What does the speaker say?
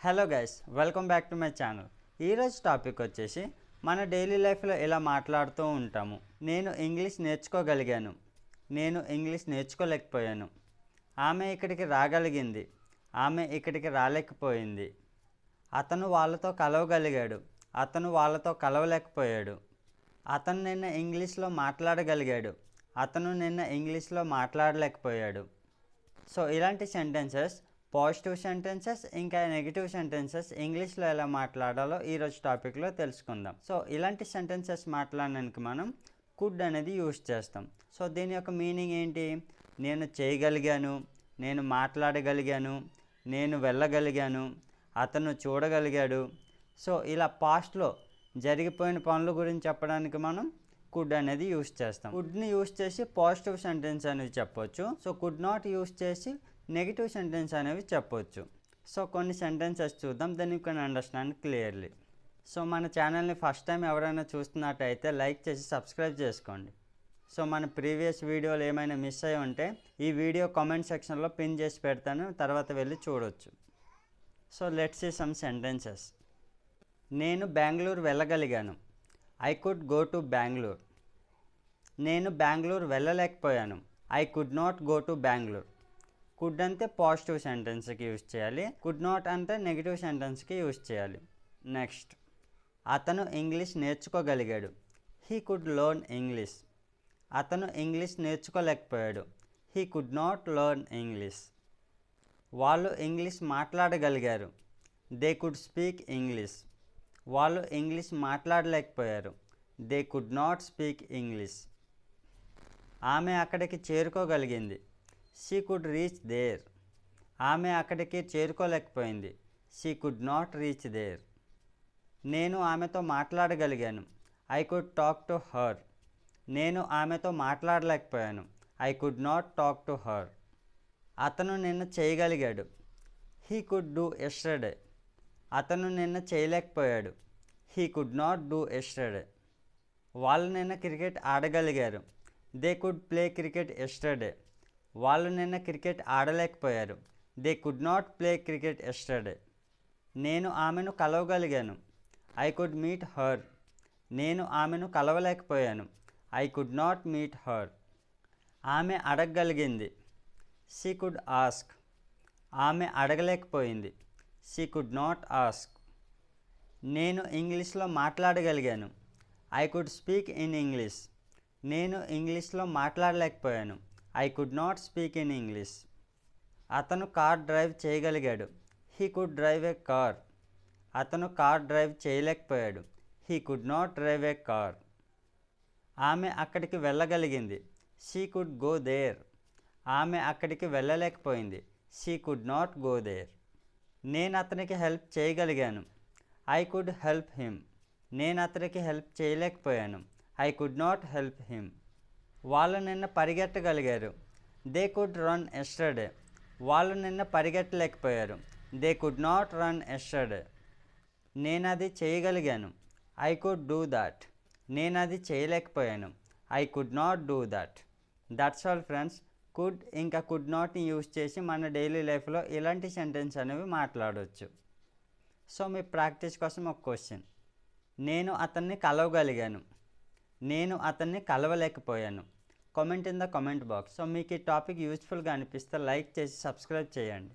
Hello guys, welcome back to my channel. ఈరోజు topic వచ్చేసి మన డైలీ లైఫ్లో ఇలా మాట్లాడుతూ ఉంటాము. నేను ఇంగ్లీష్ నేర్చుకోగలిగాను, నేను ఇంగ్లీష్ నేర్చుకోలేకపోయాను, ఆమె ఇక్కడికి రాగలిగింది, ఆమె ఇక్కడికి రాలేకపోయింది, అతను వాళ్ళతో కలవగలిగాడు, అతను వాళ్ళతో కలవలేకపోయాడు, అతను నిన్న ఇంగ్లీష్లో మాట్లాడగలిగాడు, అతను నిన్న ఇంగ్లీష్లో మాట్లాడలేకపోయాడు. సో ఇలాంటి సెంటెన్సెస్, పాజిటివ్ సెంటెన్సెస్ ఇంకా నెగిటివ్ సెంటెన్సెస్ ఇంగ్లీష్లో ఎలా మాట్లాడాలో ఈరోజు టాపిక్లో తెలుసుకుందాం. సో ఇలాంటి సెంటెన్సెస్ మాట్లాడడానికి మనం కుడ్ అనేది యూజ్ చేస్తాం. సో దీని యొక్క మీనింగ్ ఏంటి? నేను చేయగలిగాను, నేను మాట్లాడగలిగాను, నేను వెళ్ళగలిగాను, అతను చూడగలిగాడు. సో ఇలా పాస్ట్లో జరిగిపోయిన పనుల గురించి చెప్పడానికి మనం కుడ్ అనేది యూజ్ చేస్తాం. కుడ్ని యూజ్ చేసి పాజిటివ్ సెంటెన్స్ అనేది చెప్పొచ్చు. సో కుడ్ నాట్ యూజ్ చేసి నెగిటివ్ సెంటెన్స్ అనేవి చెప్పొచ్చు. సో కొన్ని సెంటెన్సెస్ చూద్దాం, then you can understand clearly. So మన ఛానల్ని ఫస్ట్ టైం ఎవరైనా చూస్తున్నట్టయితే లైక్ చేసి సబ్స్క్రైబ్ చేసుకోండి. సో మన ప్రీవియస్ వీడియోలు ఏమైనా మిస్ అయ్యి ఉంటే ఈ వీడియో కామెంట్ సెక్షన్లో పిన్ చేసి పెడతాను, తర్వాత వెళ్ళి చూడొచ్చు. So let's see some sentences. నేను బెంగళూరు వెళ్ళగలిగాను, I could go to Bengaluru. నేను బెంగళూరు వెళ్ళలేకపోయాను, I could not go to Bengaluru. Could అంటే పాజిటివ్ సెంటెన్స్కి యూజ్ చేయాలి, కుడ్ నాట్ అంటే నెగిటివ్ సెంటెన్స్కి యూజ్ చేయాలి. నెక్స్ట్, అతను ఇంగ్లీష్ నేర్చుకోగలిగాడు, హీ కుడ్ లెర్న్ ఇంగ్లీష్. అతను ఇంగ్లీష్ నేర్చుకోలేకపోయాడు, he could not learn English. వాళ్ళు ఇంగ్లీష్ మాట్లాడగలిగారు, దే కుడ్ స్పీక్ ఇంగ్లీష్. వాళ్ళు ఇంగ్లీష్ మాట్లాడలేకపోయారు, they could not speak English. ఆమె అక్కడికి చేరుకోగలిగింది, షీ కుడ్ రీచ్ దేర్. ఆమె అక్కడికి చేరుకోలేకపోయింది, she could not reach there. నేను ఆమెతో మాట్లాడగలిగాను, I could talk to her. నేను ఆమెతో మాట్లాడలేకపోయాను, I could not talk to her. అతను నిన్న చేయగలిగాడు, హీ కుడ్ డూ ఎస్టర్డే. అతను నిన్న చేయలేకపోయాడు, he could not do yesterday. వాళ్ళు నిన్న క్రికెట్ ఆడగలిగారు, they could play cricket yesterday. వాళ్ళు నిన్న క్రికెట్ ఆడలేకపోయారు, they could not play cricket yesterday. నేను ఆమెను కలవగలిగాను, ఐ కుడ్ మీట్ హర్. నేను ఆమెను కలవలేకపోయాను, I could not meet her. ఆమె అడగగలిగింది, షీ కుడ్ ఆస్క్. ఆమె అడగలేకపోయింది, షీ కుడ్ నాట్ ఆస్క్. నేను ఇంగ్లీష్లో మాట్లాడగలిగాను, I could speak in English. నేను ఇంగ్లీష్లో మాట్లాడలేకపోయాను, I could not speak in English. అతను కార్ డ్రైవ్ చేయగలిగాడు, he could drive a car. అతను కార్ డ్రైవ్ చేయలేకపోయాడు, he could not drive a car. ఆమె అక్కడికి వెళ్ళగలిగింది, షీ కుడ్ గో దేర్. ఆమె అక్కడికి వెళ్ళలేకపోయింది, she could not go there. నేను అతనికి హెల్ప్ చేయగలిగాను, ఐ కుడ్ హెల్ప్ హిమ్. నేను అతనికి హెల్ప్ చేయలేకపోయాను, I could not help him. వాళ్ళు నిన్న పరిగెట్టగలిగారు, దే కుడ్ రన్ ఎస్టర్డే. వాళ్ళు నిన్న పరిగెట్టలేకపోయారు, they could not run yesterday. నేను అది చేయగలిగాను, ఐ కుడ్ డూ దాట్. నేను అది చేయలేకపోయాను, I could not do that. That's all friends. Could ఇంకా కుడ్ నాట్ని యూజ్ చేసి మన డైలీ లైఫ్లో ఇలాంటి సెంటెన్స్ అనేవి మాట్లాడవచ్చు. సో మీ ప్రాక్టీస్ కోసం ఒక క్వశ్చన్. నేను అతన్ని కలవగలిగాను, నేను అతన్ని కలవలేకపోయాను. Comment in the comment box. So మీకు ఈ టాపిక్ యూస్ఫుల్గా అనిపిస్తే లైక్ చేసి సబ్స్క్రైబ్ చేయండి.